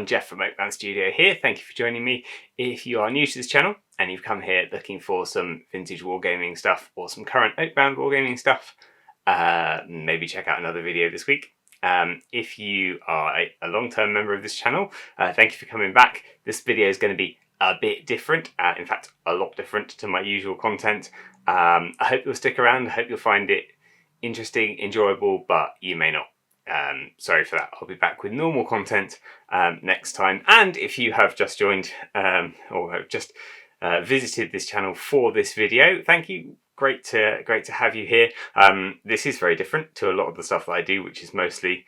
everyone, Jeff from Oakbound Studio here. Thank you for joining me. If you are new to this channel and you've come here looking for some vintage wargaming stuff or some current Oakbound wargaming stuff, maybe check out another video this week. If you are a long-term member of this channel, thank you for coming back. This video is going to be a bit different, in fact a lot different to my usual content. I hope you'll stick around. I hope you'll find it interesting, enjoyable, but you may not. Sorry for that. I'll be back with normal content next time. And if you have just joined or have just visited this channel for this video, thank you. Great to have you here. This is very different to a lot of the stuff that I do, which is mostly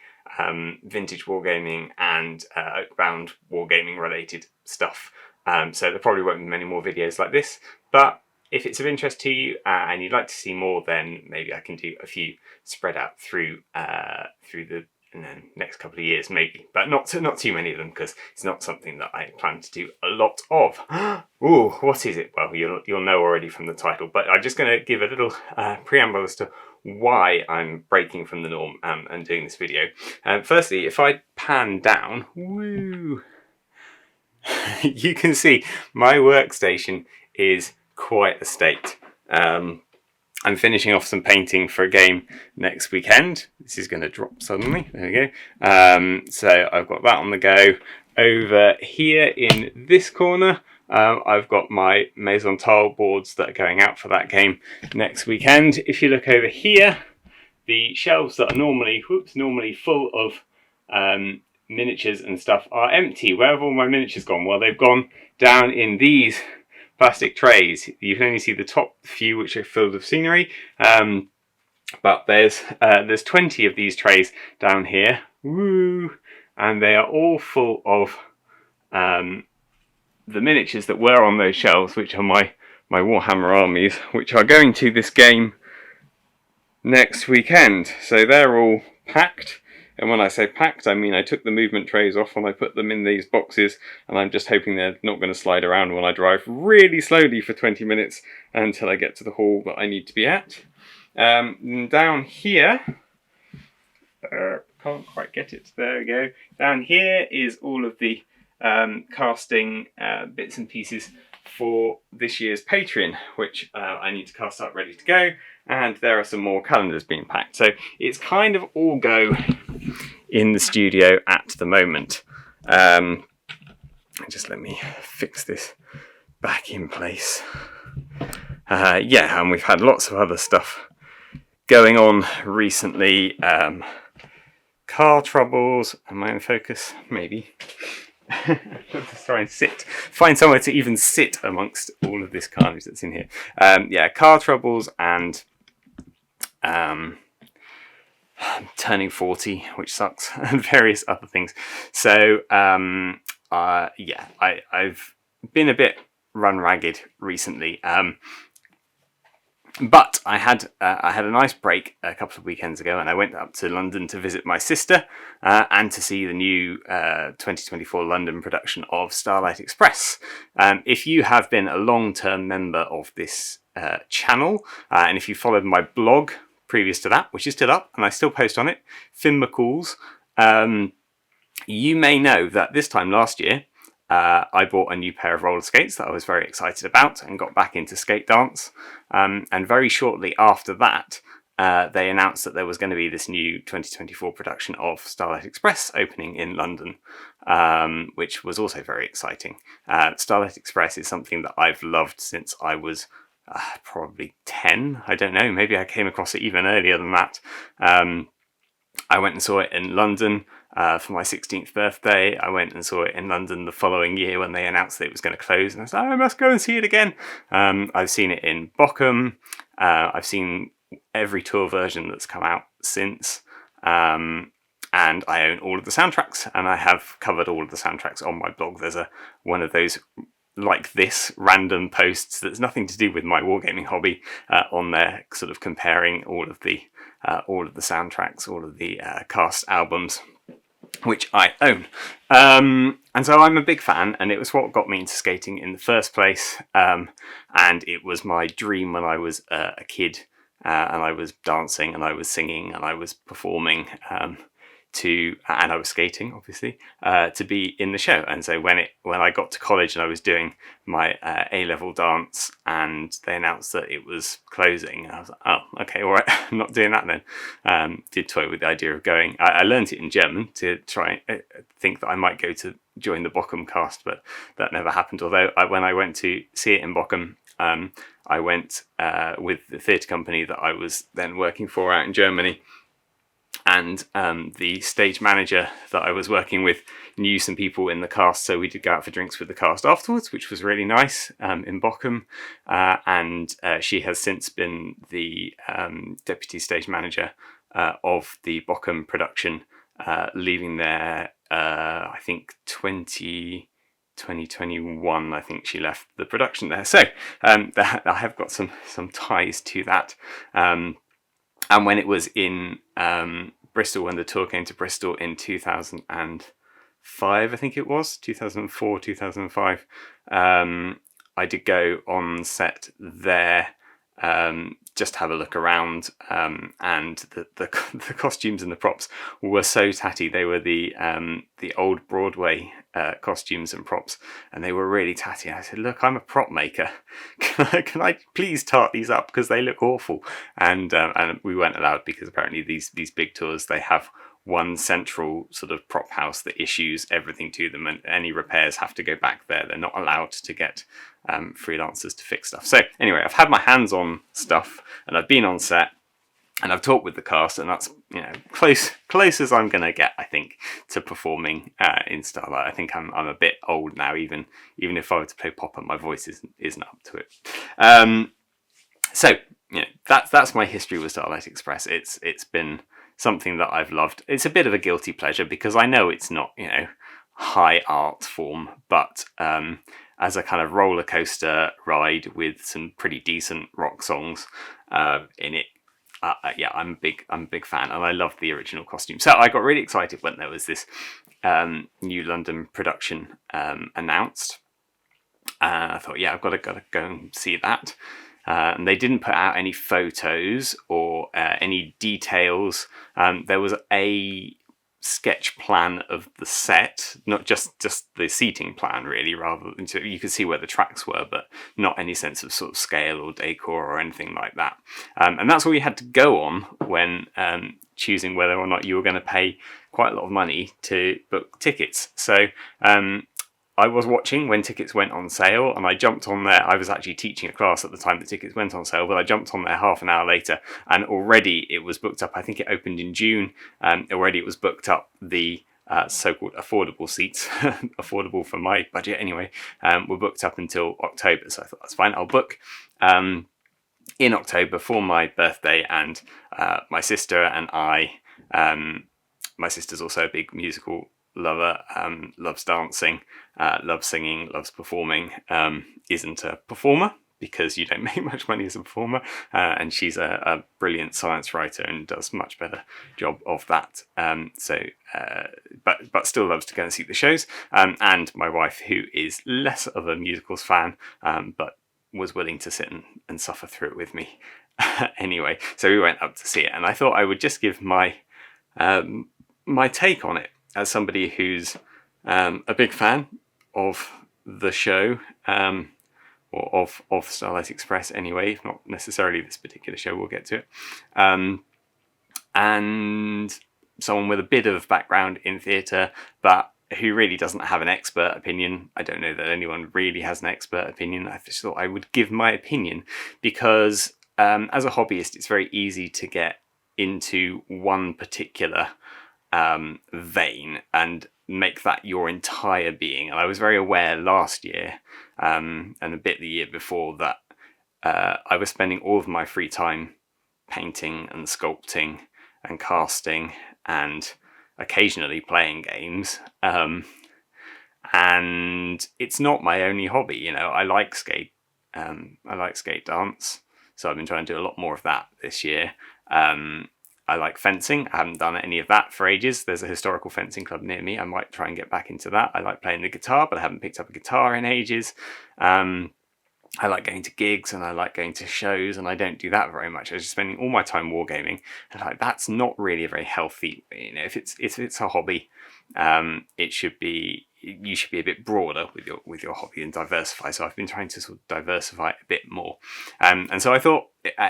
vintage wargaming and Oakbound wargaming related stuff. So there probably won't be many more videos like this, but if it's of interest to you and you'd like to see more, then maybe I can do a few spread out through the next couple of years, maybe, but not too many of them, because it's not something that I plan to do a lot of. Ooh, what is it? Well, you'll know already from the title, but I'm just going to give a little preamble as to why I'm breaking from the norm and doing this video. Firstly, if I pan down, woo, you can see my workstation is quite a state. I'm finishing off some painting for a game next weekend. This is going to drop suddenly. There we go. So I've got that on the go. Over here in this corner, I've got my Maison tile boards that are going out for that game next weekend. If you look over here, the shelves that are normally full of miniatures and stuff are empty. Where have all my miniatures gone? Well, they've gone down in these plastic trays. You can only see the top few, which are filled with scenery, but there's 20 of these trays down here. Woo! And they are all full of the miniatures that were on those shelves, which are my Warhammer armies, which are going to this game next weekend. So they're all packed. And when I say packed, I mean I took the movement trays off and I put them in these boxes, and I'm just hoping they're not going to slide around when I drive really slowly for 20 minutes until I get to the hall that I need to be at. Down here, can't quite get it, there we go. Down here is all of the casting bits and pieces for this year's Patreon, which I need to cast up ready to go, and there are some more calendars being packed. So it's kind of all go in the studio at the moment. Just let me fix this back in place. Yeah, and we've had lots of other stuff going on recently. Car troubles. Am I in focus? Maybe. Just try and find somewhere to even sit amongst all of this carnage that's in here. Yeah, car troubles and turning 40, which sucks, and various other things. So yeah, I've been a bit run ragged recently. But I had a nice break a couple of weekends ago, and I went up to London to visit my sister and to see the new 2024 London production of Starlight Express. If you have been a long-term member of this channel, and if you followed my blog previous to that, which is still up, and I still post on it, Finn McCall's, you may know that this time last year, I bought a new pair of roller skates that I was very excited about and got back into skate dance. And very shortly after that, they announced that there was going to be this new 2024 production of Starlight Express opening in London, which was also very exciting. Starlight Express is something that I've loved since I was probably 10. I don't know, maybe I came across it even earlier than that. I went and saw it in London for my 16th birthday. I went and saw it in London the following year when they announced that it was going to close, and I was like, I must go and see it again. I've seen it in Bochum. I've seen every tour version that's come out since, and I own all of the soundtracks, and I have covered all of the soundtracks on my blog. There's one of those like this random posts that's nothing to do with my wargaming hobby on there, sort of comparing all of the soundtracks, all of the cast albums, which I own. And so I'm a big fan, and it was what got me into skating in the first place. And it was my dream when I was a kid, and I was dancing and I was singing and I was performing and I was skating, obviously, to be in the show. And so when I got to college and I was doing my A-level dance and they announced that it was closing, I was like, oh, okay, all right, I'm not doing that then. Did toy with the idea of going. I learned it in German to try think that I might go to join the Bochum cast, but that never happened. Although when I went to see it in Bochum, I went with the theatre company that I was then working for out in Germany. And the stage manager that I was working with knew some people in the cast, so we did go out for drinks with the cast afterwards, which was really nice in Bochum. And she has since been the deputy stage manager of the Bochum production, leaving there, I think 2021, I think she left the production there. So I have got some ties to that. And when it was in Bristol, when the tour came to Bristol in 2005, I think it was, 2004, 2005, I did go on set there, just have a look around, and the costumes and the props were so tatty. They were the old Broadway costumes and props, and they were really tatty. And I said, look, I'm a prop maker. Can I please tart these up, because they look awful? And we weren't allowed, because apparently these big tours, they have one central sort of prop house that issues everything to them, and any repairs have to go back there. They're not allowed to get freelancers to fix stuff. So anyway, I've had my hands on stuff, and I've been on set, and I've talked with the cast, and that's close as I'm gonna get, I think, to performing in Starlight. I think I'm a bit old now, even if I were to play Popper, my voice isn't up to it. So that's my history with Starlight Express. It's been something that I've loved. It's a bit of a guilty pleasure, because I know it's not high art form, but as a kind of roller coaster ride with some pretty decent rock songs in it, I'm a big fan, and I love the original costume. So I got really excited when there was this new London production announced. I thought, I've got to go and see that. And they didn't put out any photos or any details. There was a sketch plan of the set, not just the seating plan, really, rather than you could see where the tracks were, but not any sense of sort of scale or decor or anything like that. And that's all you had to go on when choosing whether or not you were going to pay quite a lot of money to book tickets. So I was watching when tickets went on sale, and I jumped on there. I was actually teaching a class at the time the tickets went on sale, but I jumped on there half an hour later, and already it was booked up. I think it opened in June. Already it was booked up, the so-called affordable seats, affordable for my budget anyway, were booked up until October. So I thought, that's fine, I'll book in October for my birthday, and my sister and I, my sister's also a big musical lover, loves dancing, loves singing, loves performing, isn't a performer because you don't make much money as a performer, and she's a brilliant science writer and does much better job of that. But still loves to go and see the shows, and my wife, who is less of a musicals fan, but was willing to sit and suffer through it with me anyway. So we went up to see it, and I thought I would just give my take on it, as somebody who's a big fan of the show, or of Starlight Express anyway, if not necessarily this particular show, we'll get to it. And someone with a bit of background in theatre, but who really doesn't have an expert opinion. I don't know that anyone really has an expert opinion. I just thought I would give my opinion, because as a hobbyist, it's very easy to get into one particular vein and make that your entire being. And I was very aware last year, and a bit the year before, that I was spending all of my free time painting and sculpting and casting and occasionally playing games. And it's not my only hobby. I like skate. I like skate dance. So I've been trying to do a lot more of that this year. I like fencing. I haven't done any of that for ages. There's a historical fencing club near me. I might try and get back into that. I like playing the guitar, but I haven't picked up a guitar in ages. I like going to gigs and I like going to shows, and I don't do that very much. I was just spending all my time wargaming, and like that's not really a very healthy. You know, if it's a hobby, it should be you should be a bit broader with your hobby and diversify. So I've been trying to sort of diversify it a bit more, and so I thought,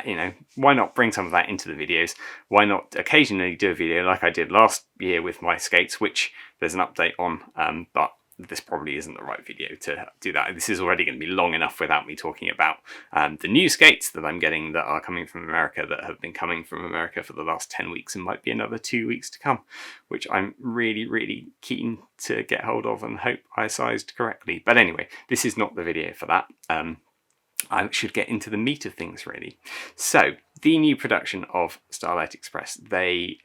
you know, why not bring some of that into the videos? Why not occasionally do a video like I did last year with my skates, which there's an update on, but this probably isn't the right video to do that. This is already going to be long enough without me talking about the new skates that I'm getting that are coming from America, that have been coming from America for the last 10 weeks and might be another 2 weeks to come, which I'm really, really keen to get hold of and hope I sized correctly. But anyway, this is not the video for that. I should get into the meat of things, really. So, the new production of Starlight Express, they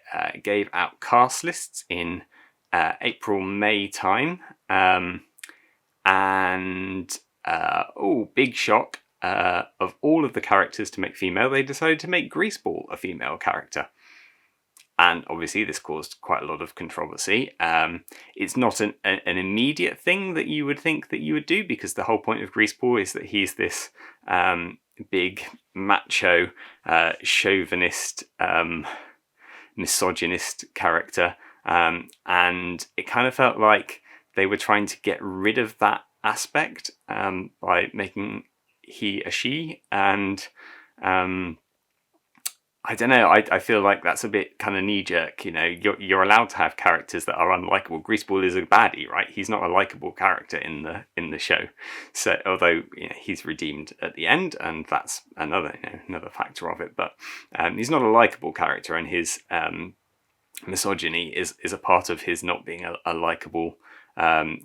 gave out cast lists in April, May time, and big shock, of all of the characters to make female, they decided to make Greaseball a female character. And obviously this caused quite a lot of controversy. It's not an immediate thing that you would think that you would do, because the whole point of Greaseball is that he's this big, macho, chauvinist, misogynist character. And it kind of felt like they were trying to get rid of that aspect by making he a she, and I don't know, I feel like that's a bit kind of knee-jerk. You know, you're allowed to have characters that are unlikable. Greaseball is a baddie, right? He's not a likable character in the show. So although, you know, he's redeemed at the end, and that's another factor of it, but he's not a likable character, and his misogyny is a part of his not being a likable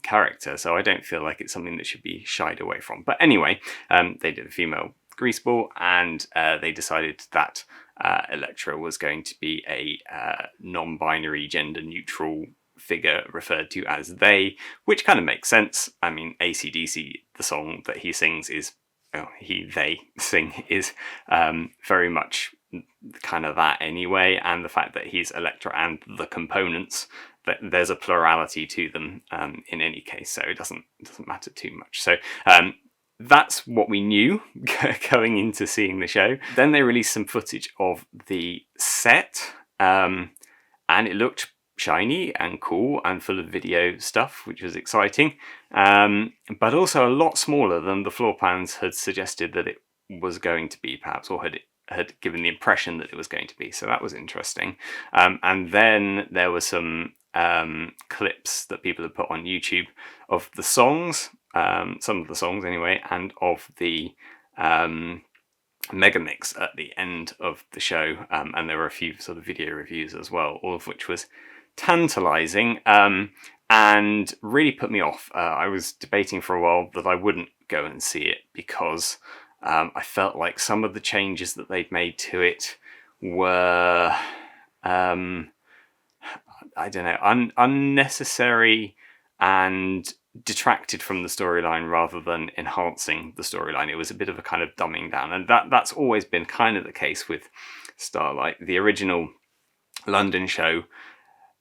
character. So I don't feel like it's something that should be shied away from. But anyway, they did a female Greaseball, and they decided that Elektra was going to be a non-binary, gender-neutral figure referred to as they, which kind of makes sense. I mean, AC/DC, the song that he sings is, they sing is very much kind of that anyway, and the fact that he's Elektra and the components, that there's a plurality to them in any case, so it doesn't matter too much. So that's what we knew going into seeing the show. Then they released some footage of the set, and it looked shiny and cool and full of video stuff, which was exciting, but also a lot smaller than the floor plans had suggested that it was going to be, perhaps, or had given the impression that it was going to be. So that was interesting. And then there were some clips that people had put on YouTube of the songs, some of the songs anyway, and of the mega mix at the end of the show, and there were a few sort of video reviews as well, all of which was tantalizing and really put me off. I was debating for a while that I wouldn't go and see it, because I felt like some of the changes that they'd made to it were I don't know, unnecessary and detracted from the storyline rather than enhancing the storyline. It was a bit of a kind of dumbing down, and that's always been kind of the case with Starlight. The original London show,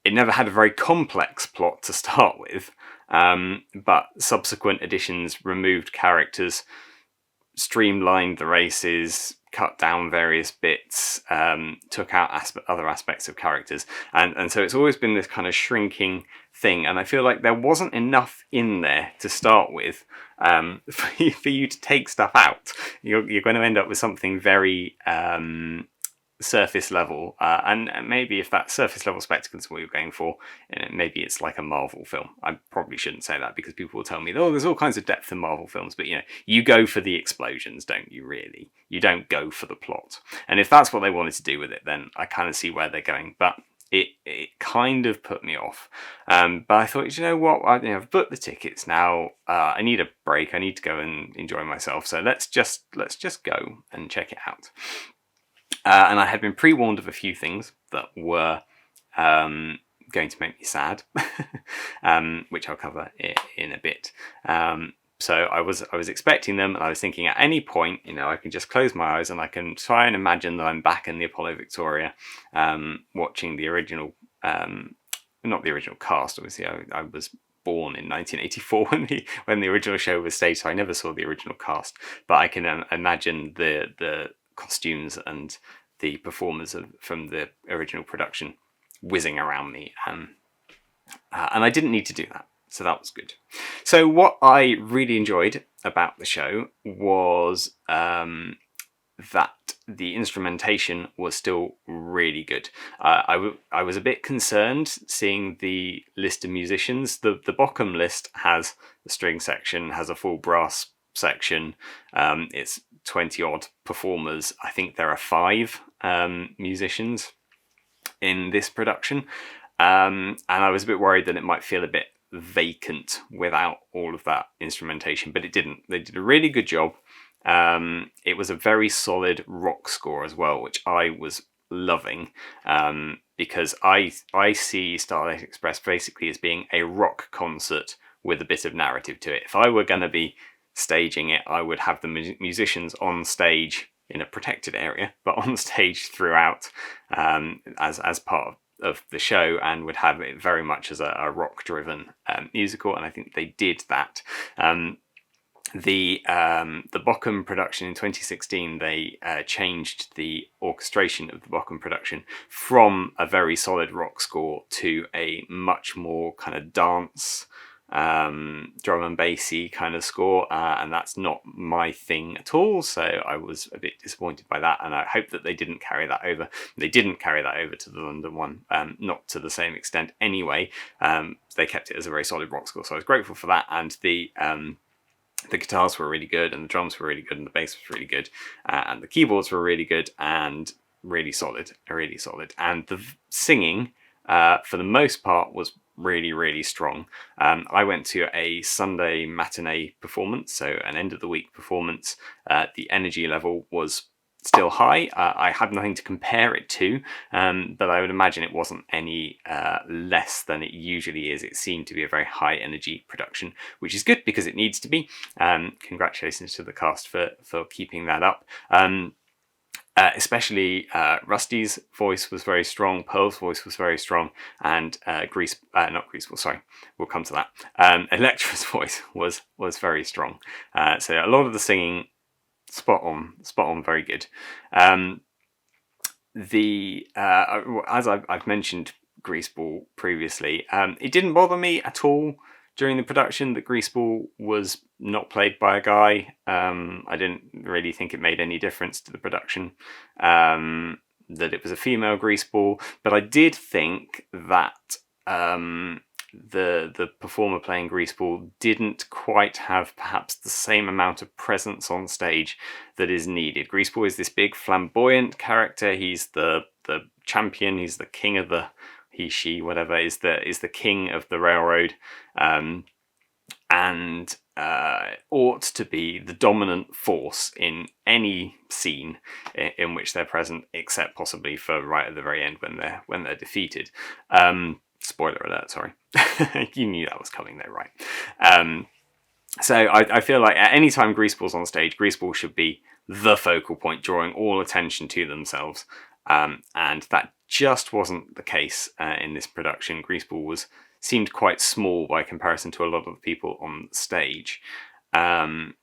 it never had a very complex plot to start with, but subsequent editions removed characters, streamlined the races, cut down various bits, took out other aspects of characters, and so it's always been this kind of shrinking thing, and I feel like there wasn't enough in there to start with for you to take stuff out. You're going to end up with something very surface level, and maybe if that surface level spectacle is what you're going for, maybe it's like a Marvel film. I probably shouldn't say that, because people will tell me, oh, there's all kinds of depth in Marvel films, but you go for the explosions, don't you, really? You don't go for the plot. And if that's what they wanted to do with it, then I kind of see where they're going, but it kind of put me off. But I thought, you know what, I've booked the tickets now, I need a break, I need to go and enjoy myself, so let's just go and check it out. And I had been pre-warned of a few things that were going to make me sad, which I'll cover in a bit. So I was expecting them, and I was thinking at any point, I can just close my eyes and I can try and imagine that I'm back in the Apollo Victoria, watching the original, not the original cast, obviously I was born in 1984 when the original show was staged, so I never saw the original cast. But I can imagine the costumes and the performers from the original production whizzing around me, and I didn't need to do that, so that was good. So what I really enjoyed about the show was that the instrumentation was still really good. I was a bit concerned seeing the list of musicians. The Bochum list has the string section, has a full brass section. It's 20 odd performers. I think there are 5 musicians in this production. And I was a bit worried that it might feel a bit vacant without all of that instrumentation, but it didn't. They did a really good job. It was a very solid rock score as well, which I was loving, because I see Starlight Express basically as being a rock concert with a bit of narrative to it. If I were going to be staging it, I would have the musicians on stage in a protected area, but on stage throughout, as part of the show, and would have it very much as a rock-driven musical, and I think they did that. The Bochum production in 2016, they changed the orchestration of the Bochum production from a very solid rock score to a much more kind of dance, drum and bassy kind of score, and that's not my thing at all, so I was a bit disappointed by that, and I hope that they didn't carry that over. They didn't carry that over to the London one, not to the same extent anyway. They kept it as a very solid rock score, so I was grateful for that, and the guitars were really good, and the drums were really good, and the bass was really good, and the keyboards were really good, and really solid, and the singing, for the most part, was really, really strong. I went to a Sunday matinee performance, so an end of the week performance. The energy level was still high. I had nothing to compare it to, but I would imagine it wasn't any less than it usually is. It seemed to be a very high energy production, which is good because it needs to be. Congratulations to the cast for keeping that up. Especially Rusty's voice was very strong, Pearl's voice was very strong, and we'll come to that. Electra's voice was very strong. So a lot of the singing, spot on, very good. As I've mentioned Greaseball previously, it didn't bother me at all during the production that Greaseball was not played by a guy. I didn't really think it made any difference to the production that it was a female Greaseball, but I did think that the performer playing Greaseball didn't quite have perhaps the same amount of presence on stage that is needed. Greaseball is this big flamboyant character. He's the champion. He's the king of the she whatever is the king of the railroad, and ought to be the dominant force in any scene in which they're present, except possibly for right at the very end when they're defeated. Spoiler alert, sorry. You knew that was coming there, right? So I feel like at any time Greaseball's on stage, Greaseball should be the focal point, drawing all attention to themselves. And that just wasn't the case in this production. Greaseball seemed quite small by comparison to a lot of the people on stage. And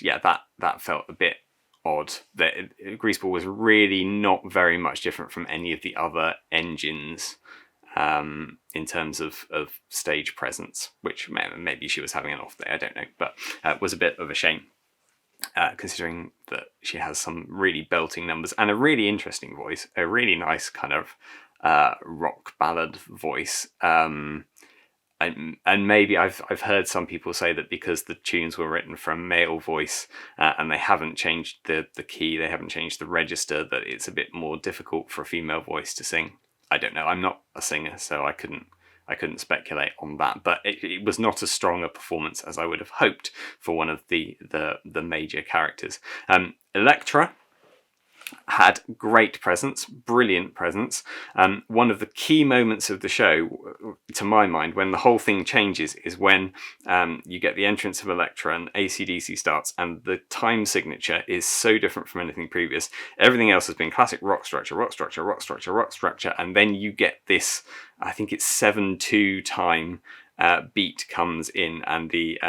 yeah, that felt a bit odd. That Greaseball was really not very much different from any of the other engines in terms of stage presence, which maybe she was having an off day, I don't know, but it was a bit of a shame, considering that she has some really belting numbers and a really interesting voice, a really nice kind of rock ballad voice. And maybe I've heard some people say that because the tunes were written for a male voice and they haven't changed the key, they haven't changed the register, that it's a bit more difficult for a female voice to sing. I don't know. I'm not a singer, so I couldn't speculate on that. But it was not as strong a performance as I would have hoped for one of the major characters. Electra had great presence, brilliant presence. One of the key moments of the show, to my mind, when the whole thing changes, is when you get the entrance of Electra and AC/DC starts, and the time signature is so different from anything previous. Everything else has been classic rock structure, and then you get this, I think it's 7/2 time beat comes in, and the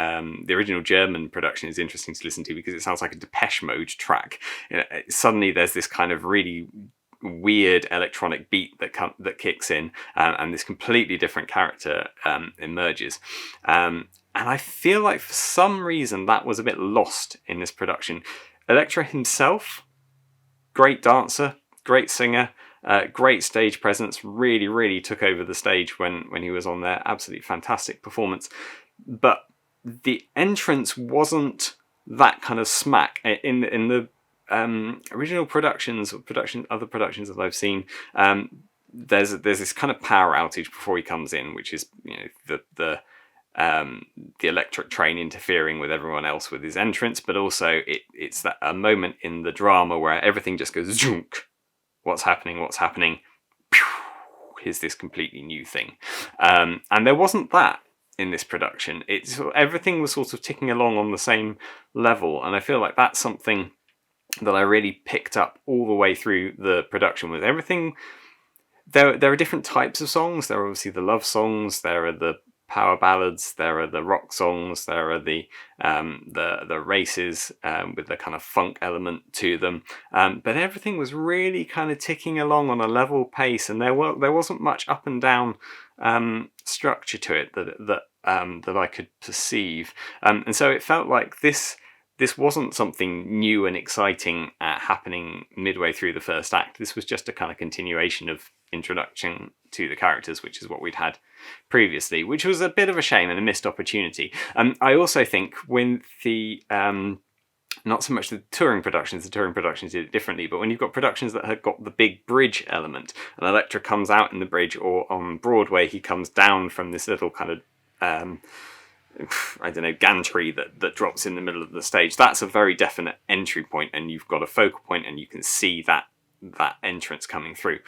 original German production is interesting to listen to because it sounds like a Depeche Mode track. Suddenly there's this kind of really weird electronic beat that kicks in, and this completely different character emerges. And I feel like for some reason that was a bit lost in this production. Elektra himself, great dancer, great singer, great stage presence, really took over the stage when he was on there. Absolutely fantastic performance. But the entrance wasn't that kind of smack. In the original other productions that I've seen, there's this kind of power outage before he comes in, which is the electric train interfering with everyone else with his entrance, but also it's that a moment in the drama where everything just goes zoonk. What's happening? Here's this completely new thing, and there wasn't that in this production. Everything was sort of ticking along on the same level, and I feel like that's something that I really picked up all the way through the production. With everything, there are different types of songs. There are obviously the love songs, there are the power ballads, there are the rock songs, there are the races with the kind of funk element to them, but everything was really kind of ticking along on a level pace, and there wasn't much up and down structure to it that I could perceive, and so it felt like this wasn't something new and exciting happening midway through the first act. This was just a kind of continuation of introduction to the characters, which is what we'd had previously, which was a bit of a shame and a missed opportunity. I also think when the not so much the touring productions did it differently, but when you've got productions that have got the big bridge element, and Elektra comes out in the bridge, or on Broadway he comes down from this little kind of I don't know, gantry that drops in the middle of the stage. That's a very definite entry point, and you've got a focal point, and you can see that entrance coming through.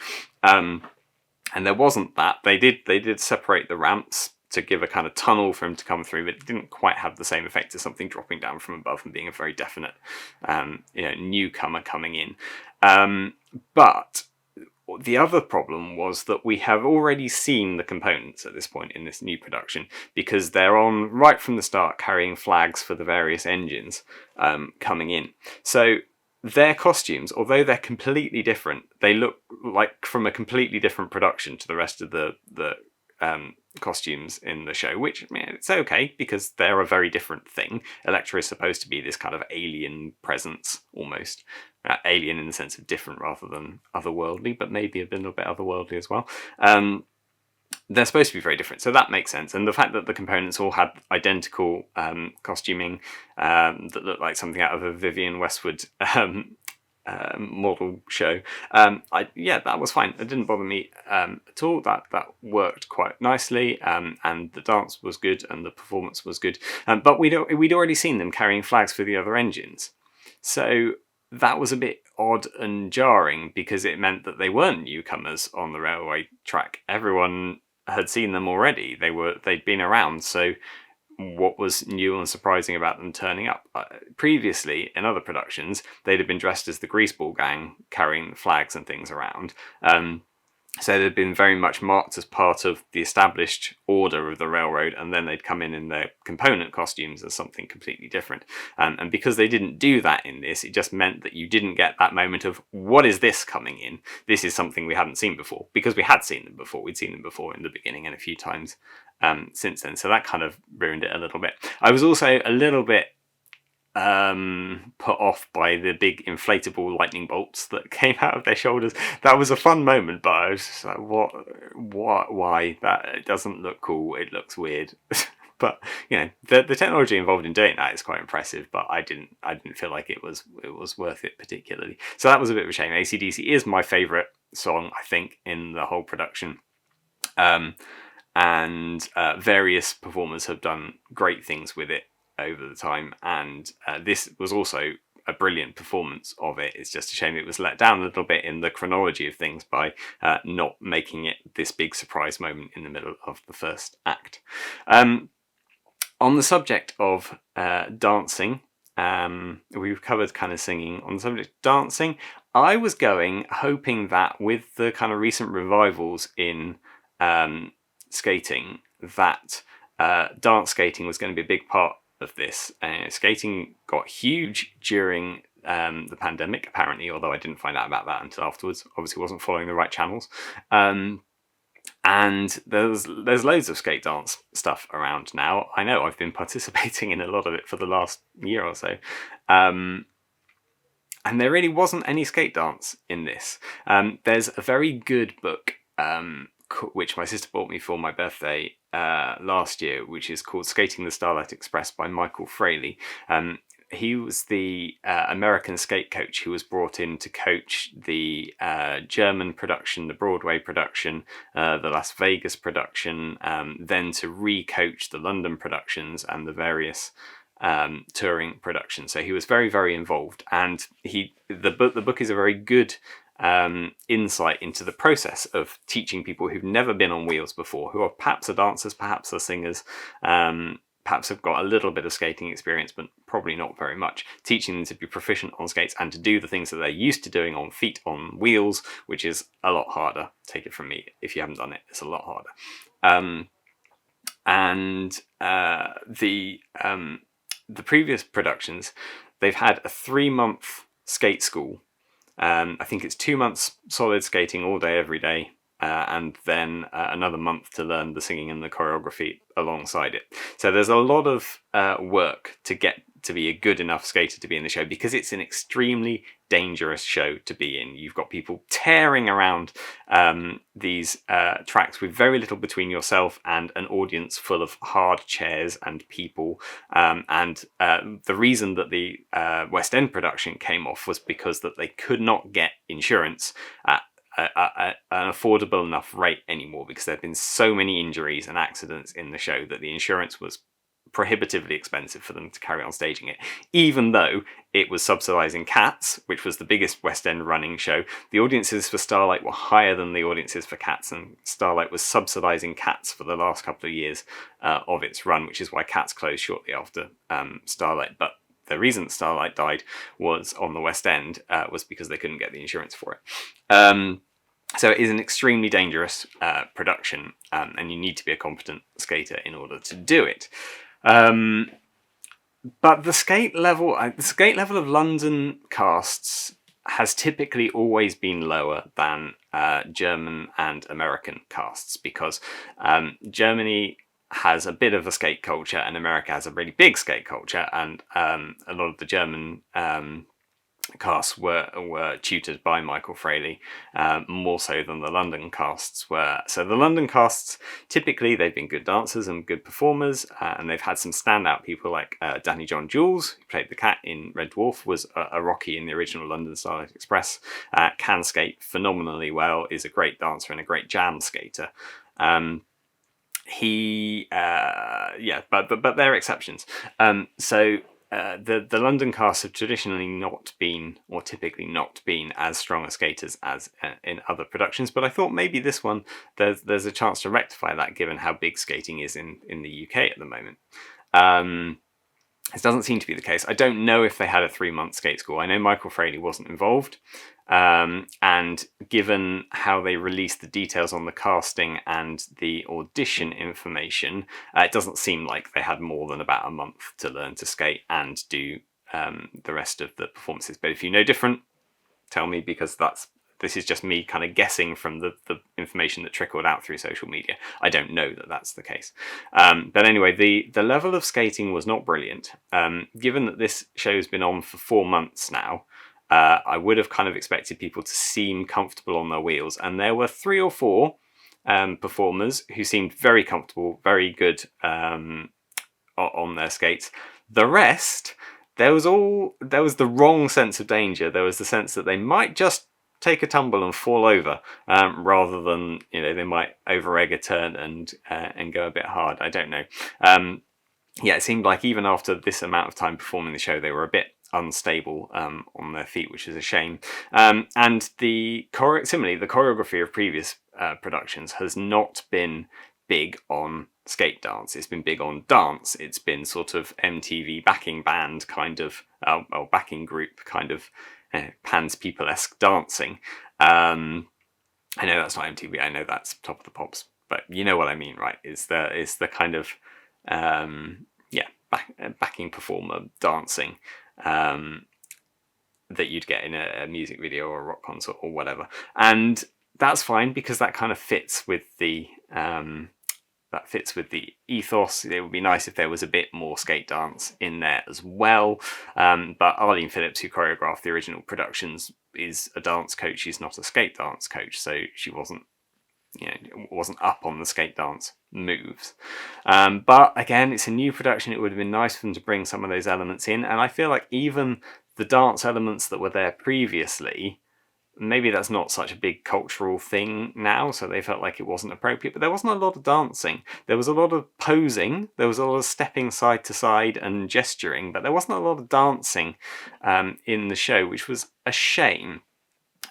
And there wasn't that. They did separate the ramps to give a kind of tunnel for him to come through, but it didn't quite have the same effect as something dropping down from above and being a very definite newcomer coming in. But the other problem was that we have already seen the components at this point in this new production, because they're on right from the start carrying flags for the various engines coming in. So their costumes, although they're completely different, they look like from a completely different production to the rest of the costumes in the show, which it's okay because they're a very different thing. Elektra is supposed to be this kind of alien presence, almost alien in the sense of different rather than otherworldly, but maybe a little bit otherworldly as well. They're supposed to be very different, so that makes sense. And the fact that the components all had identical costuming that looked like something out of a Vivienne Westwood model show, that was fine. It didn't bother me at all. That worked quite nicely, and the dance was good and the performance was good. But we'd already seen them carrying flags for the other engines, so that was a bit odd and jarring because it meant that they weren't newcomers on the railway track. Everyone had seen them already. They'd been around, so what was new and surprising about them turning up? Previously, in other productions, they'd have been dressed as the Greaseball Gang, carrying flags and things around. So they'd been very much marked as part of the established order of the railroad, and then they'd come in their component costumes as something completely different. And because they didn't do that in this, it just meant that you didn't get that moment of, what is this coming in? This is something we hadn't seen before, because we had seen them before. We'd seen them before in the beginning and a few times since then. So that kind of ruined it a little bit. I was also a little bit put off by the big inflatable lightning bolts that came out of their shoulders. That was a fun moment, but I was just like, what, why? It doesn't look cool. It looks weird. But the technology involved in doing that is quite impressive. But I didn't feel like it was worth it particularly. So that was a bit of a shame. AC/DC is my favourite song, I think, in the whole production. And various performers have done great things with it over the time, and this was also a brilliant performance of it. It's just a shame it was let down a little bit in the chronology of things by not making it this big surprise moment in the middle of the first act. On the subject of dancing, we've covered kind of singing. On the subject of dancing, I was hoping that with the kind of recent revivals in skating, that dance skating was going to be a big part of this. Skating got huge during the pandemic, apparently, although I didn't find out about that until afterwards. Obviously wasn't following the right channels. And there's loads of skate dance stuff around now. I know I've been participating in a lot of it for the last year or so. And there really wasn't any skate dance in this. There's a very good book, which my sister bought me for my birthday last year, which is called Skating the Starlight Express by Michael Fraley. He was the American skate coach who was brought in to coach the German production, the Broadway production, the Las Vegas production, then to re-coach the London productions and the various touring productions. So he was very, very involved, and the book is a very good insight into the process of teaching people who've never been on wheels before, who are perhaps are dancers, perhaps are singers, perhaps have got a little bit of skating experience, but probably not very much, teaching them to be proficient on skates and to do the things that they're used to doing on feet, on wheels, which is a lot harder. Take it from me, if you haven't done it, it's a lot harder. The previous productions, they've had a 3-month skate school. I think it's 2 months solid skating all day, every day, and then another month to learn the singing and the choreography alongside it. So there's a lot of work to get to be a good enough skater to be in the show, because it's an extremely dangerous show to be in. You've got people tearing around these tracks with very little between yourself and an audience full of hard chairs and people. And the reason that the West End production came off was because that they could not get insurance at an affordable enough rate anymore, because there have been so many injuries and accidents in the show that the insurance was prohibitively expensive for them to carry on staging it. Even though it was subsidising Cats, which was the biggest West End running show, the audiences for Starlight were higher than the audiences for Cats, and Starlight was subsidising Cats for the last couple of years of its run, which is why Cats closed shortly after Starlight. But the reason that Starlight died was on the West End was because they couldn't get the insurance for it. So it is an extremely dangerous production, and you need to be a competent skater in order to do it. But the skate level of London casts has typically always been lower than German and American casts, because Germany has a bit of a skate culture and America has a really big skate culture, and a lot of the German casts were tutored by Michael Fraley, more so than the London casts were. So the London casts, typically they've been good dancers and good performers, and they've had some standout people like Danny John Jules, who played the cat in Red Dwarf, was a Rocky in the original London Starlight Express, can skate phenomenally well, is a great dancer and a great jam skater. But they're exceptions. The London casts have traditionally not been, or typically not been, as strong as skaters as in other productions. But I thought maybe this one, there's a chance to rectify that, given how big skating is in the UK at the moment. This doesn't seem to be the case. I don't know if they had a 3-month skate school. I know Michael Fraley wasn't involved. And given how they released the details on the casting and the audition information, it doesn't seem like they had more than about a month to learn to skate and do the rest of the performances. But if you know different, tell me, because this is just me kind of guessing from the information that trickled out through social media. I don't know that that's the case. But anyway, the level of skating was not brilliant. Given that this show's been on for 4 months now, I would have kind of expected people to seem comfortable on their wheels, and there were 3 or 4 performers who seemed very comfortable, very good on their skates. The rest, there was the wrong sense of danger. There was the sense that they might just take a tumble and fall over, rather than, they might over-egg a turn and go a bit hard. I don't know. It seemed like even after this amount of time performing the show, they were a bit unstable on their feet, which is a shame. And similarly, the choreography of previous productions has not been big on skate dance. It's been big on dance. It's been sort of MTV backing band kind of, or backing group kind of Pans People-esque dancing. I know that's not MTV. I know that's Top of the Pops, but you know what I mean, right? It's the kind of backing performer dancing that you'd get in a music video or a rock concert or whatever. And that's fine because that kind of fits with the ethos. It would be nice if there was a bit more skate dance in there as well. But Arlene Phillips, who choreographed the original productions, is a dance coach. She's not a skate dance coach, so she wasn't up on the skate dance moves. But again, it's a new production. It would have been nice for them to bring some of those elements in. And I feel like even the dance elements that were there previously, maybe that's not such a big cultural thing now, so they felt like it wasn't appropriate, but there wasn't a lot of dancing. There was a lot of posing, there was a lot of stepping side to side and gesturing, but there wasn't a lot of dancing in the show, which was a shame.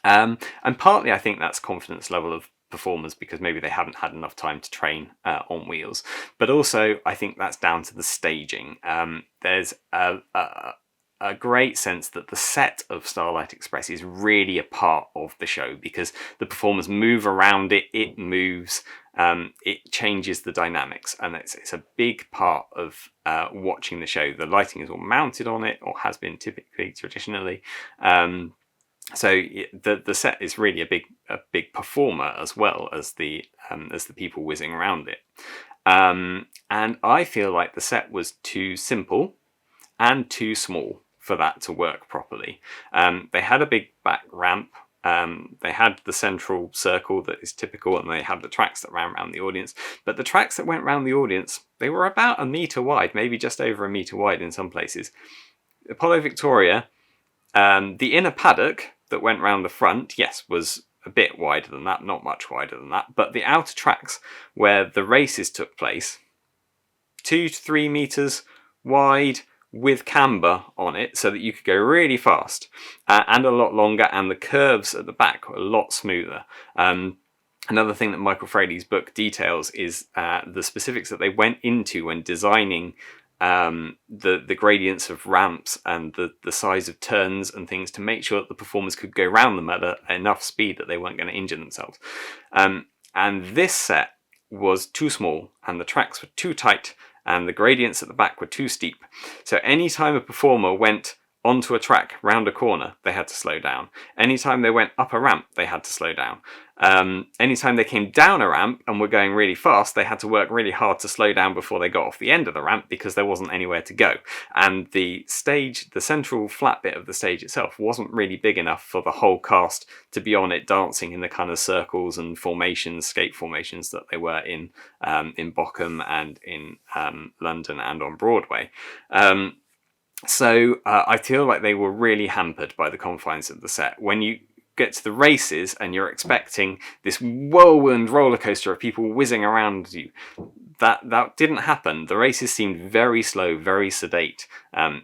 And partly I think that's confidence level of performers because maybe they haven't had enough time to train on wheels, but also I think that's down to the staging. There's a great sense that the set of Starlight Express is really a part of the show because the performers move around it, it moves, it changes the dynamics, and it's a big part of watching the show. The lighting is all mounted on it, or has been typically, traditionally. So the set is really a big performer as well as the people whizzing around it. And I feel like the set was too simple and too small for that to work properly. They had a big back ramp. They had the central circle that is typical, and they had the tracks that ran around the audience. But the tracks that went around the audience, they were about 1 metre wide, maybe just over 1 metre wide in some places. Apollo Victoria, the inner paddock that went round the front, yes, was a bit wider than that, not much wider than that. But the outer tracks where the races took place, 2 to 3 metres wide, with camber on it so that you could go really fast and a lot longer, and the curves at the back were a lot smoother. Another thing that Michael Fraley's book details is the specifics that they went into when designing the gradients of ramps and the size of turns and things to make sure that the performers could go around them at enough speed that they weren't going to injure themselves. And this set was too small, and the tracks were too tight, and the gradients at the back were too steep. So anytime a performer went onto a track round a corner, they had to slow down. Anytime they went up a ramp, they had to slow down. Anytime they came down a ramp and were going really fast, they had to work really hard to slow down before they got off the end of the ramp because there wasn't anywhere to go. And the stage, the central flat bit of the stage itself, wasn't really big enough for the whole cast to be on it dancing in the kind of circles and formations, skate formations that they were in Bochum and in London and on Broadway. So I feel like they were really hampered by the confines of the set. When you get to the races and you're expecting this whirlwind roller coaster of people whizzing around you, that didn't happen. The races seemed very slow, very sedate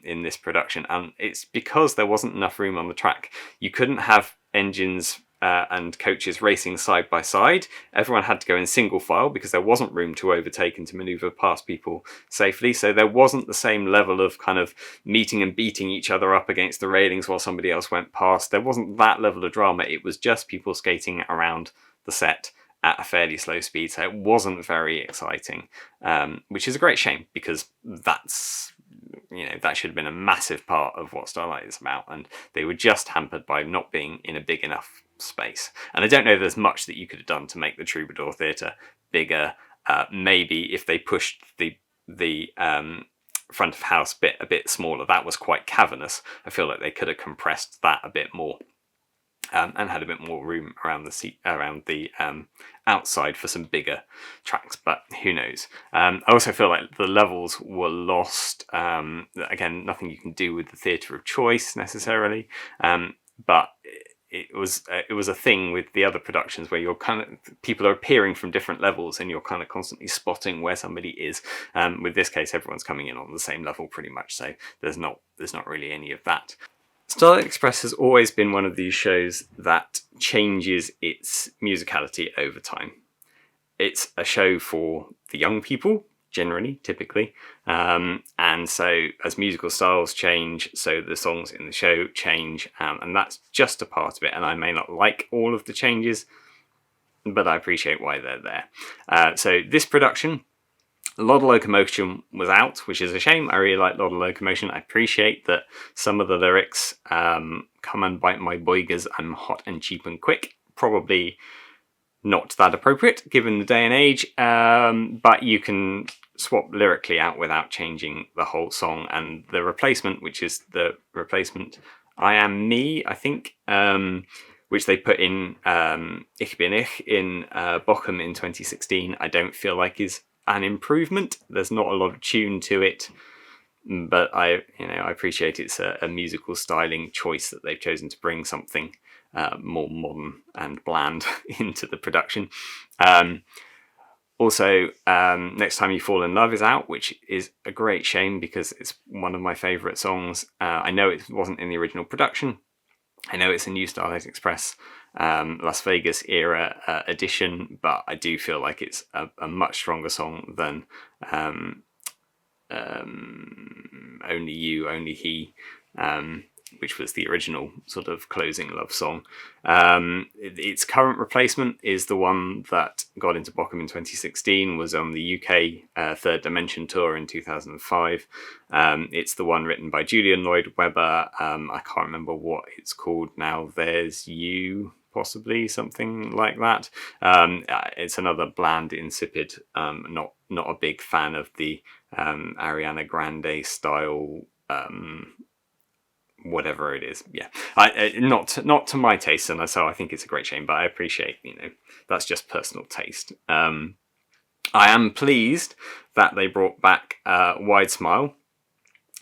in this production, and it's because there wasn't enough room on the track. You couldn't have engines and coaches racing side by side. Everyone had to go in single file because there wasn't room to overtake and to maneuver past people safely. So there wasn't the same level of kind of meeting and beating each other up against the railings while somebody else went past. There wasn't that level of drama. It was just people skating around the set at a fairly slow speed. So it wasn't very exciting, which is a great shame because that's, that should have been a massive part of what Starlight is about, and they were just hampered by not being in a big enough space. And I don't know if there's much that you could have done to make the Troubadour Theatre bigger. Maybe if they pushed the front of house bit a bit smaller. That was quite cavernous. I feel like they could have compressed that a bit more. And had a bit more room around the outside for some bigger tracks, but who knows. I also feel like the levels were lost. Again, nothing you can do with the theatre of choice necessarily, but it was a thing with the other productions where you're kind of, people are appearing from different levels and you're kind of constantly spotting where somebody is. With this case, everyone's coming in on the same level pretty much, so there's not really any of that. Starlight Express has always been one of these shows that changes its musicality over time. It's a show for the young people, generally, typically, and so as musical styles change, so the songs in the show change, and that's just a part of it, and I may not like all of the changes, but I appreciate why they're there. So this production A lot of Locomotion was out, which is a shame. I really like a lot of Locomotion. I appreciate that some of the lyrics, come and bite my boigers, I'm hot and cheap and quick, probably not that appropriate given the day and age, but you can swap lyrically out without changing the whole song. And the replacement, which is the replacement I Am Me, I think, which they put in Ich bin ich in Bochum in 2016, I don't feel like is an improvement. There's not a lot of tune to it, but I appreciate it's a musical styling choice that they've chosen to bring something more modern and bland into the production. Also, Next Time You Fall in Love is out, which is a great shame because it's one of my favourite songs. I know it wasn't in the original production. I know it's a new Starlight Express Las Vegas era edition, but I do feel like it's a much stronger song than Only You, Only He, which was the original sort of closing love song. Its current replacement is the one that got into Bochum in 2016, was on the UK Third Dimension tour in 2005. It's the one written by Julian Lloyd Webber. I can't remember what it's called now. There's You, possibly, something like that. It's another bland, insipid, not a big fan of the Ariana Grande style, whatever it is. Yeah, not to my taste, and so I think it's a great shame, but I appreciate, that's just personal taste. I am pleased that they brought back Wide Smile,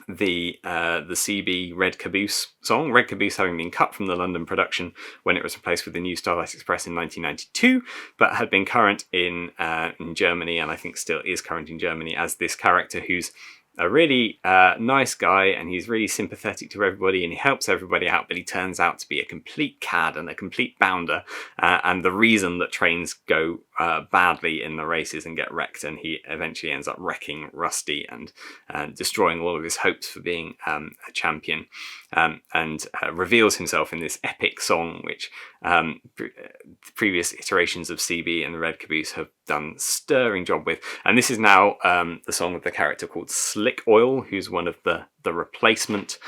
the CB Red Caboose song. Red Caboose having been cut from the London production when it was replaced with the new Starlight Express in 1992, but had been current in Germany, and I think still is current in Germany, as this character who's a really nice guy, and he's really sympathetic to everybody, and he helps everybody out, but he turns out to be a complete cad and a complete bounder, and the reason that trains go badly in the races and get wrecked, and he eventually ends up wrecking Rusty and destroying all of his hopes for being a champion, and reveals himself in this epic song, which previous iterations of CB and the Red Caboose have done stirring job with. And this is now the song of the character called Slick Oil, who's one of the replacement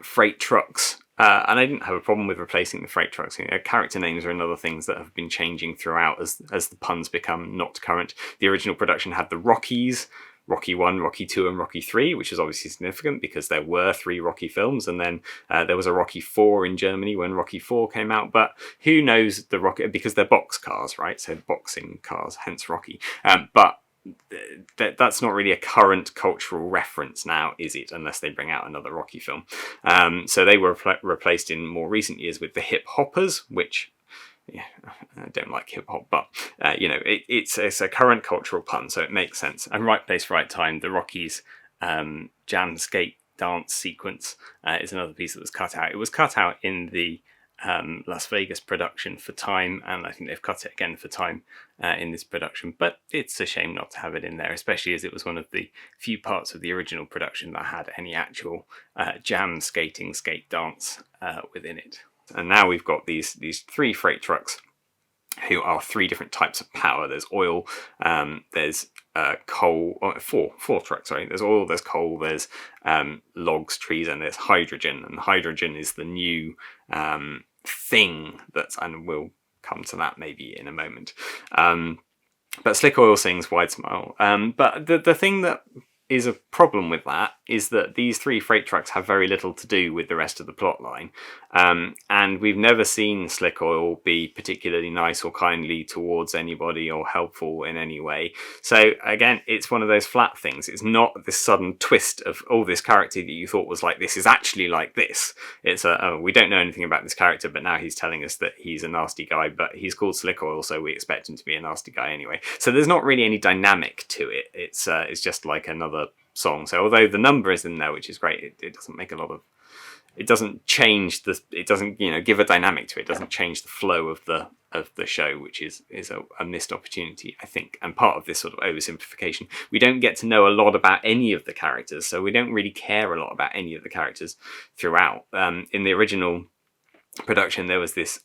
freight trucks. And I didn't have a problem with replacing the freight trucks. Character names are another things that have been changing throughout as the puns become not current. The original production had the Rockies, Rocky 1, Rocky 2 and Rocky 3, which is obviously significant because there were 3 Rocky films, and then there was a Rocky 4 in Germany when Rocky 4 came out, but who knows the Rocky, because they're box cars, right? So boxing cars, hence Rocky. But that's not really a current cultural reference now, is it? Unless they bring out another Rocky film. So they were replaced in more recent years with the Hip Hoppers, which... yeah, I don't like hip hop, but it's a current cultural pun, so it makes sense. And right place, right time. The Rockies jam skate dance sequence is another piece that was cut out. It was cut out in the Las Vegas production for time, and I think they've cut it again for time in this production. But it's a shame not to have it in there, especially as it was one of the few parts of the original production that had any actual jam skating skate dance within it. And now we've got these 3 freight trucks who are 3 different types of power. There's oil, there's coal, 4 trucks, sorry. There's oil, there's coal, there's logs, trees, and there's hydrogen. And hydrogen is the new thing and we'll come to that maybe in a moment. But Slick Oil sings Wide Smile. But the thing that is a problem with that is that these 3 freight trucks have very little to do with the rest of the plot line. And we've never seen Slick Oil be particularly nice or kindly towards anybody or helpful in any way. So again, it's one of those flat things. It's not this sudden twist of, this character that you thought was like this is actually like this. It's we don't know anything about this character, but now he's telling us that he's a nasty guy, but he's called Slick Oil, so we expect him to be a nasty guy anyway. So there's not really any dynamic to it. It's just like another song. So although the number is in there, which is great, it doesn't make a lot of... It doesn't change it doesn't give a dynamic to it. It doesn't change the flow of the show, which is a missed opportunity, I think. And part of this sort of oversimplification, we don't get to know a lot about any of the characters, so we don't really care a lot about any of the characters throughout. In the original production, there was this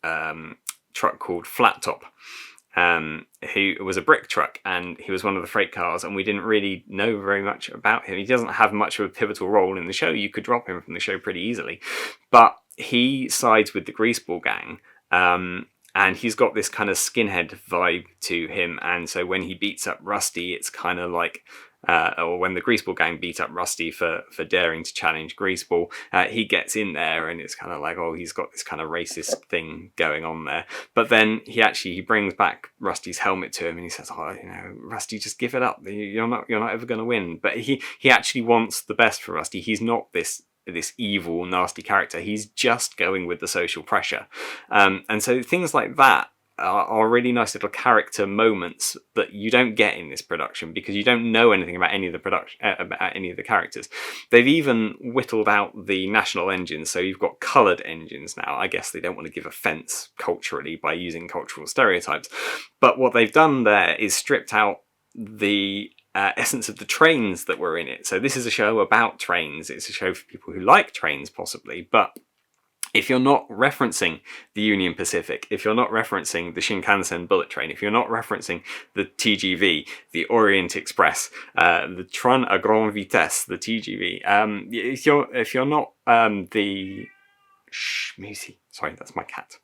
truck called Flat Top, who was a brick truck, and he was one of the freight cars, and we didn't really know very much about him. He doesn't have much of a pivotal role in the show. You could drop him from the show pretty easily, but he sides with the Greaseball gang, and he's got this kind of skinhead vibe to him, and so when he beats up Rusty, it's kind of like or when the Greaseball gang beat up Rusty for daring to challenge Greaseball, he gets in there, and it's kind of like, oh, he's got this kind of racist thing going on there. But then he brings back Rusty's helmet to him, and he says, oh, Rusty, just give it up. You're not ever going to win. But he actually wants the best for Rusty. He's not this evil, nasty character. He's just going with the social pressure. And so things like that are really nice little character moments that you don't get in this production because you don't know anything about any of the characters. They've even whittled out the national engines, so you've got coloured engines now. I guess they don't want to give offence culturally by using cultural stereotypes, but what they've done there is stripped out the essence of the trains that were in it. So this is a show about trains. It's a show for people who like trains, possibly, but if you're not referencing the Union Pacific, if you're not referencing the Shinkansen bullet train, if you're not referencing the TGV, the Orient Express, the Train à Grande Vitesse, the TGV, if you're not the sorry, that's my cat.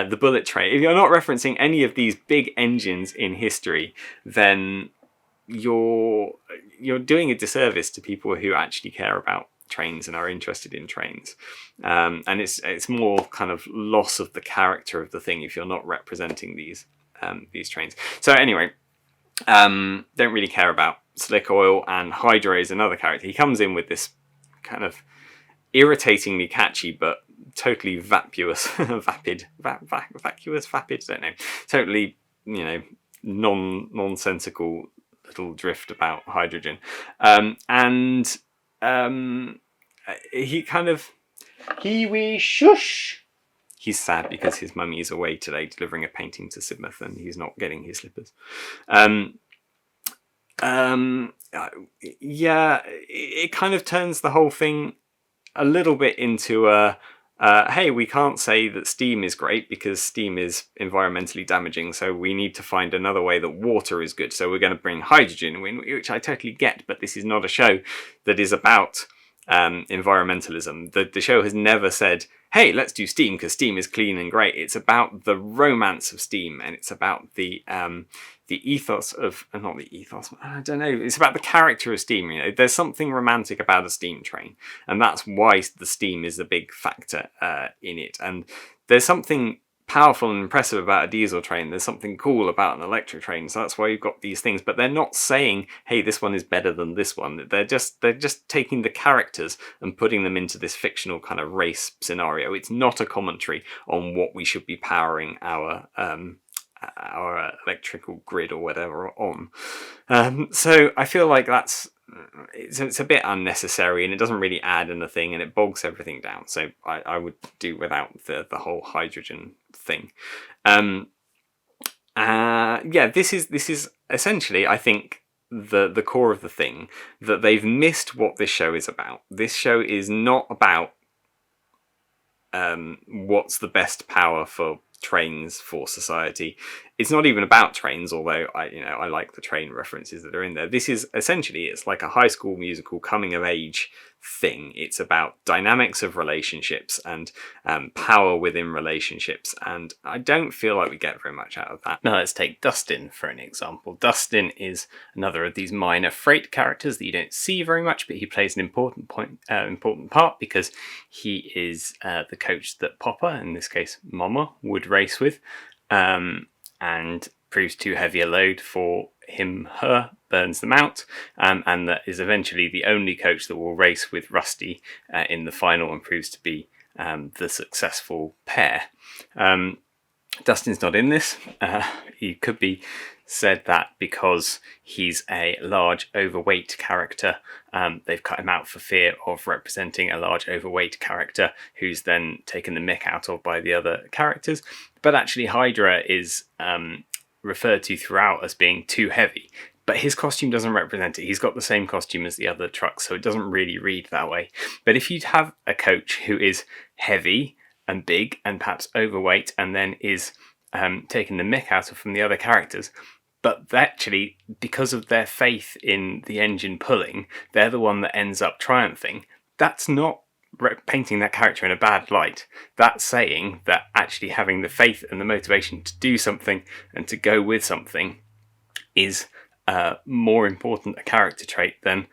The bullet train. If you're not referencing any of these big engines in history, then you're doing a disservice to people who actually care about trains and are interested in trains, and it's more kind of loss of the character of the thing if you're not representing these trains. So anyway, don't really care about Slick Oil, and Hydra is another character. He comes in with this kind of irritatingly catchy but totally vacuous, vapid, don't know, totally nonsensical little drift about hydrogen, and shush. He's sad because his mummy is away today delivering a painting to Sidmouth, and he's not getting his slippers. Yeah, it kind of turns the whole thing a little bit into a hey, we can't say that steam is great because steam is environmentally damaging, so we need to find another way that water is good, so we're going to bring hydrogen in, which I totally get, but this is not a show that is about environmentalism. The show has never said, hey, let's do steam because steam is clean and great. It's about the romance of steam, and it's about the ethos of, not the ethos, I don't know, it's about the character of steam. There's something romantic about a steam train, and that's why the steam is a big factor in it. And there's something powerful and impressive about a diesel train. There's something cool about an electric train, so that's why you've got these things. But they're not saying, hey, this one is better than this one. They're just taking the characters and putting them into this fictional kind of race scenario. It's not a commentary on what we should be powering our electrical grid or whatever on. So I feel like it's a bit unnecessary, and it doesn't really add anything, and it bogs everything down. So I would do without the whole hydrogen thing. Yeah, this is essentially, I think, the core of the thing, that they've missed what this show is about. This show is not about what's the best power for trains for society. It's not even about trains, although I like the train references that are in there. This is essentially, it's like a High School Musical coming of age thing. It's about dynamics of relationships and power within relationships, and I don't feel like we get very much out of that. Now let's take Dustin for an example. Dustin is another of these minor freight characters that you don't see very much, but he plays an important part because he is the coach that Popper, in this case Mama, would race with, and proves too heavy a load for her, burns them out, and that is eventually the only coach that will race with Rusty in the final and proves to be the successful pair. Dustin's not in this. He could be said that because he's a large overweight character, they've cut him out for fear of representing a large overweight character who's then taken the mick out of by the other characters. But actually Hydra is referred to throughout as being too heavy, but his costume doesn't represent it. He's got the same costume as the other trucks, so it doesn't really read that way. But if you'd have a coach who is heavy and big and perhaps overweight, and then is taken the mick out of from the other characters. But actually, because of their faith in the engine pulling, they're the one that ends up triumphing. That's not painting that character in a bad light. That's saying that actually having the faith and the motivation to do something and to go with something is more important a character trait than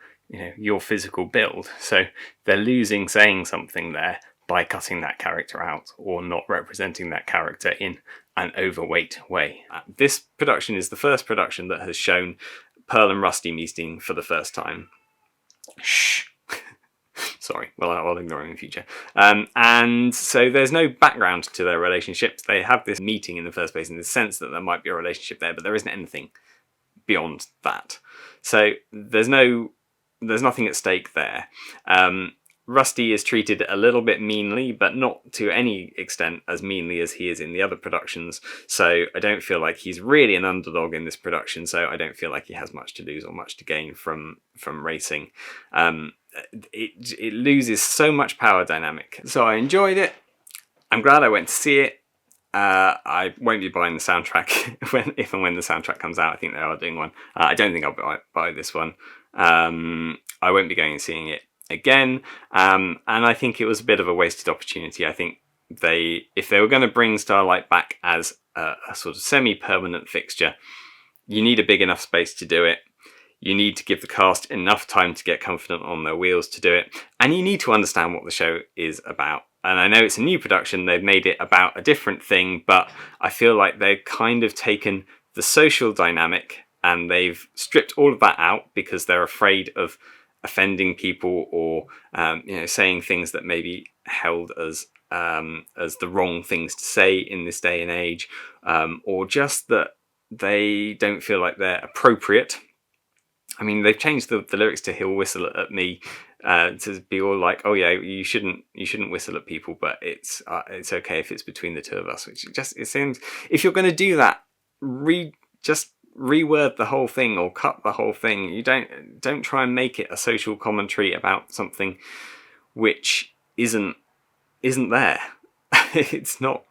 your physical build. So they're losing saying something there by cutting that character out or not representing that character in an overweight way. This production is the first production that has shown Pearl and Rusty meeting for the first time. Shh. Sorry, well, I'll ignore him in future. And so there's no background to their relationships. They have this meeting in the first place in the sense that there might be a relationship there, but there isn't anything beyond that. So there's nothing at stake there. Rusty is treated a little bit meanly, but not to any extent as meanly as he is in the other productions. So I don't feel like he's really an underdog in this production. So I don't feel like he has much to lose or much to gain from racing. It loses so much power dynamic. So I enjoyed it. I'm glad I went to see it. I won't be buying the soundtrack if and when the soundtrack comes out. I think they are doing one. I don't think I'll buy this one. I won't be going and seeing it again. And I think it was a bit of a wasted opportunity. I think if they were going to bring Starlight back as a sort of semi-permanent fixture, you need a big enough space to do it. You need to give the cast enough time to get confident on their wheels to do it. And you need to understand what the show is about. And I know it's a new production, they've made it about a different thing, but I feel like they've kind of taken the social dynamic and they've stripped all of that out because they're afraid of offending people or saying things that may be held as the wrong things to say in this day and age, or just that they don't feel like they're appropriate. I mean, they've changed the lyrics to "He'll whistle at me" to be all like, "Oh yeah, you shouldn't whistle at people, but it's okay if it's between the two of us." Which it seems, if you're going to do that, just reword the whole thing or cut the whole thing. You don't try and make it a social commentary about something which isn't there. It's not.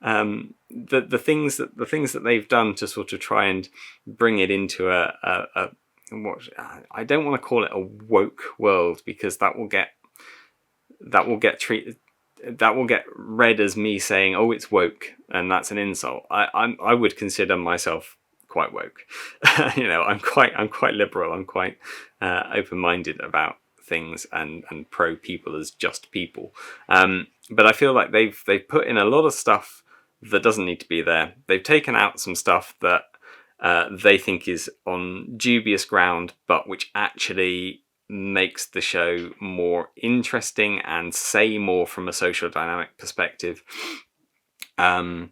The things that they've done to sort of try and bring it into a what I don't want to call it a woke world, because that will get read as me saying, "Oh, it's woke," and that's an insult. I would consider myself quite woke. I'm quite liberal. I'm quite open-minded about things and pro people as just people. But I feel like they've put in a lot of stuff that doesn't need to be there. They've taken out some stuff that they think is on dubious ground, but which actually makes the show more interesting and say more from a social dynamic perspective. That's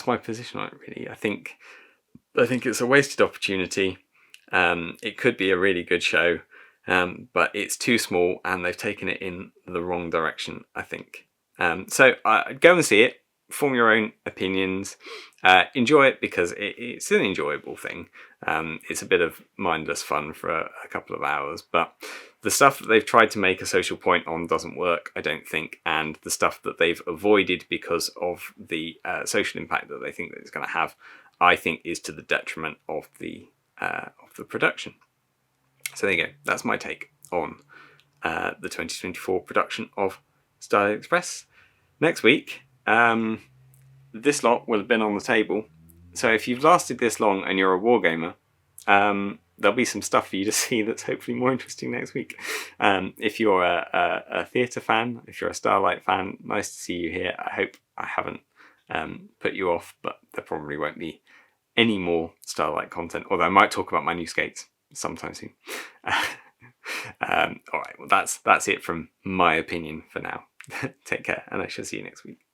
my position on it, really. I think it's a wasted opportunity. It could be a really good show, but it's too small and they've taken it in the wrong direction, I think. So go and see it, form your own opinions, enjoy it because it's an enjoyable thing. It's a bit of mindless fun for a couple of hours, but the stuff that they've tried to make a social point on doesn't work, I don't think, and the stuff that they've avoided because of the social impact that they think that it's going to have, I think is to the detriment of the production. So there you go. That's my take on the 2024 production of Starlight Express. Next week, this lot will have been on the table. So if you've lasted this long and you're a wargamer, there'll be some stuff for you to see that's hopefully more interesting next week. If you're a theatre fan, if you're a Starlight fan, nice to see you here. I hope I haven't put you off, but there probably won't be any more Starlight content, although I might talk about my new skates sometime soon. All right, well that's it from my opinion for now. Take care, and I shall see you next week.